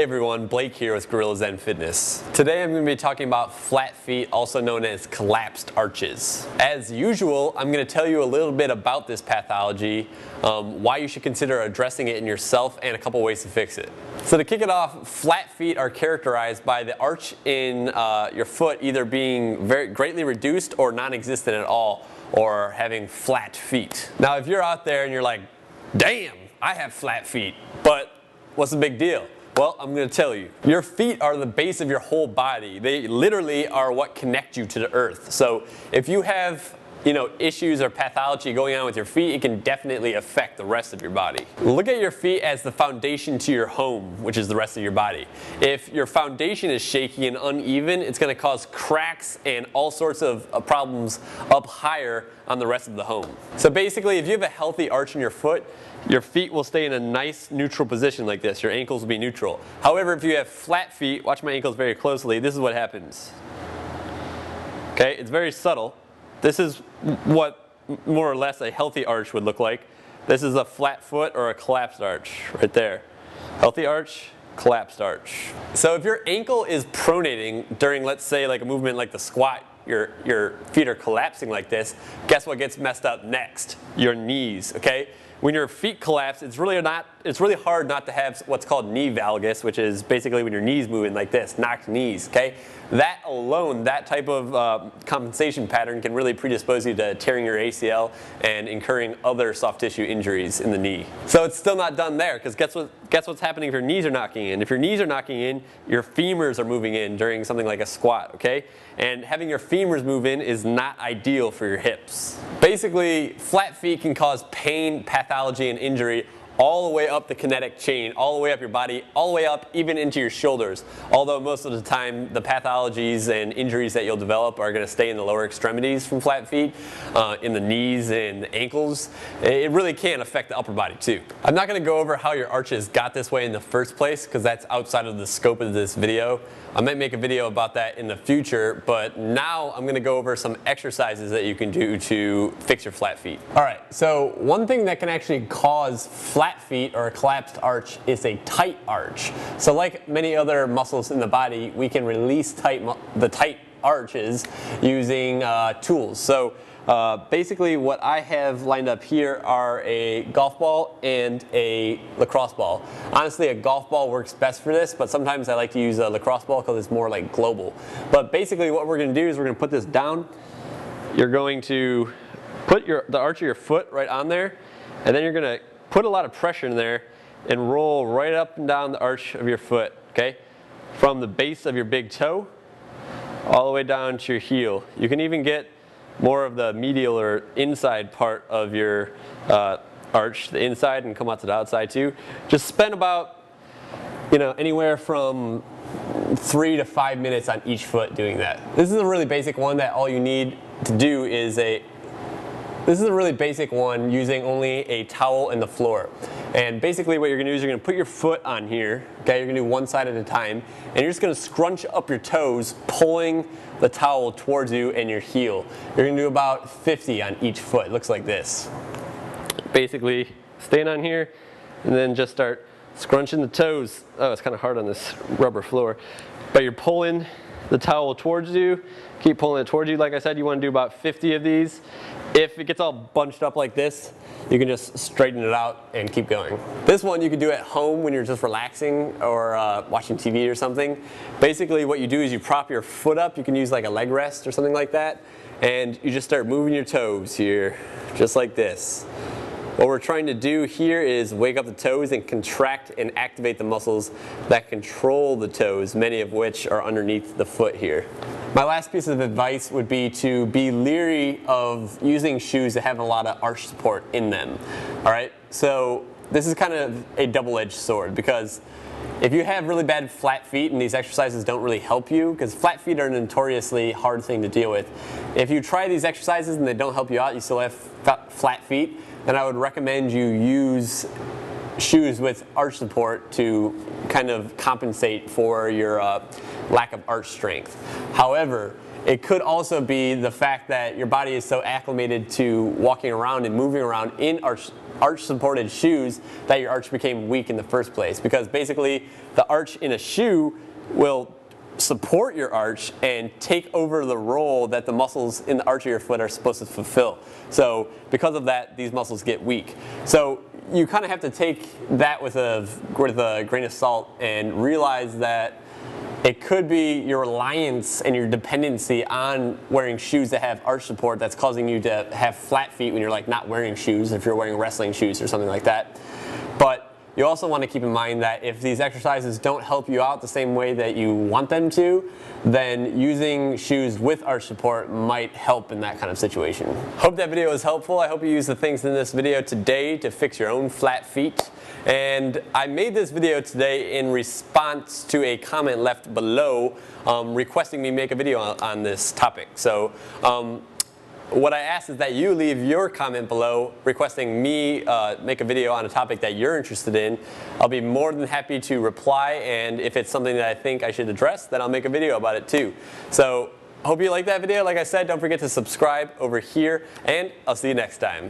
Hey everyone, Blake here with Gorilla Zen Fitness. Today I'm going to be talking about flat feet, also known as collapsed arches. As usual, I'm going to tell you a little bit about this pathology, why you should consider addressing it in yourself, and a couple ways to fix it. So to kick it off, flat feet are characterized by the arch in your foot either being very greatly reduced or non-existent at all, or having flat feet. Now if you're out there and you're like, damn, I have flat feet, but what's the big deal? Well, I'm going to tell you. Your feet are the base of your whole body. They literally are what connect you to the earth. So if you have issues or pathology going on with your feet, it can definitely affect the rest of your body. Look at your feet as the foundation to your home, which is the rest of your body. If your foundation is shaky and uneven, it's going to cause cracks and all sorts of problems up higher on the rest of the home. So basically, if you have a healthy arch in your foot, your feet will stay in a nice neutral position like this. Your ankles will be neutral. However, if you have flat feet, watch my ankles very closely, this is what happens. Okay, it's very subtle. This is what more or less a healthy arch would look like. This is a flat foot or a collapsed arch right there. Healthy arch, collapsed arch. So if your ankle is pronating during, let's say, like a movement like the squat, your feet are collapsing like this, guess what gets messed up next? Your knees, okay? When your feet collapse, it's really hard not to have what's called knee valgus, which is basically when your knees moving like this, knocked knees, okay? That alone, that type of compensation pattern can really predispose you to tearing your ACL and incurring other soft tissue injuries in the knee. So it's still not done there, because guess what's happening if your knees are knocking in? If your knees are knocking in, your femurs are moving in during something like a squat, okay? And having your femurs move in is not ideal for your hips. Basically, flat feet can cause pain, pathology, and injury all the way up the kinetic chain, all the way up your body, all the way up even into your shoulders. Although most of the time the pathologies and injuries that you'll develop are going to stay in the lower extremities from flat feet, in the knees and the ankles. It really can affect the upper body too. I'm not going to go over how your arches got this way in the first place, because that's outside of the scope of this video. I might make a video about that in the future, but now I'm going to go over some exercises that you can do to fix your flat feet. Alright, so one thing that can actually cause flat feet or a collapsed arch is a tight arch. So like many other muscles in the body, we can release the tight arches using tools. So basically what I have lined up here are a golf ball and a lacrosse ball. Honestly, a golf ball works best for this, but sometimes I like to use a lacrosse ball because it's more like global. But basically what we're going to do is we're going to put this down. You're going to put the arch of your foot right on there, and then you're going to put a lot of pressure in there and roll right up and down the arch of your foot, okay? From the base of your big toe all the way down to your heel. You can even get more of the medial or inside part of your arch, the inside, and come out to the outside too. Just spend about, anywhere from 3 to 5 minutes on each foot doing that. This is a really basic one that all you need to do is this is a really basic one using only a towel and the floor. And basically what you're going to do is you're going to put your foot on here, okay? You're going to do one side at a time, and you're just going to scrunch up your toes, pulling the towel towards you and your heel. You're going to do about 50 on each foot. It looks like this. Basically, staying on here, and then just start scrunching the toes. Oh, it's kind of hard on this rubber floor. But you're pulling the towel towards you. Keep pulling it towards you. Like I said, you want to do about 50 of these. If it gets all bunched up like this, you can just straighten it out and keep going. This one you can do at home when you're just relaxing or watching TV or something. Basically what you do is you prop your foot up. You can use like a leg rest or something like that. And you just start moving your toes here, just like this. What we're trying to do here is wake up the toes and contract and activate the muscles that control the toes, many of which are underneath the foot here. My last piece of advice would be to be leery of using shoes that have a lot of arch support in them. Alright, so this is kind of a double-edged sword, because if you have really bad flat feet and these exercises don't really help you, because flat feet are a notoriously hard thing to deal with, if you try these exercises and they don't help you out, you still have flat feet, then I would recommend you use shoes with arch support to kind of compensate for your lack of arch strength. However, it could also be the fact that your body is so acclimated to walking around and moving around in arch arch supported shoes that your arch became weak in the first place. Because basically the arch in a shoe will support your arch and take over the role that the muscles in the arch of your foot are supposed to fulfill. So because of that, these muscles get weak. So you kind of have to take that with a grain of salt and realize that it could be your reliance and your dependency on wearing shoes that have arch support that's causing you to have flat feet when you're like not wearing shoes, if you're wearing wrestling shoes or something like that. But you also want to keep in mind that if these exercises don't help you out the same way that you want them to, then using shoes with arch support might help in that kind of situation. Hope that video was helpful. I hope you use the things in this video today to fix your own flat feet. And I made this video today in response to a comment left below requesting me make a video on this topic. So what I ask is that you leave your comment below requesting me make a video on a topic that you're interested in. I'll be more than happy to reply, and if it's something that I think I should address, then I'll make a video about it too. So hope you like that video. Like I said, don't forget to subscribe over here, and I'll see you next time.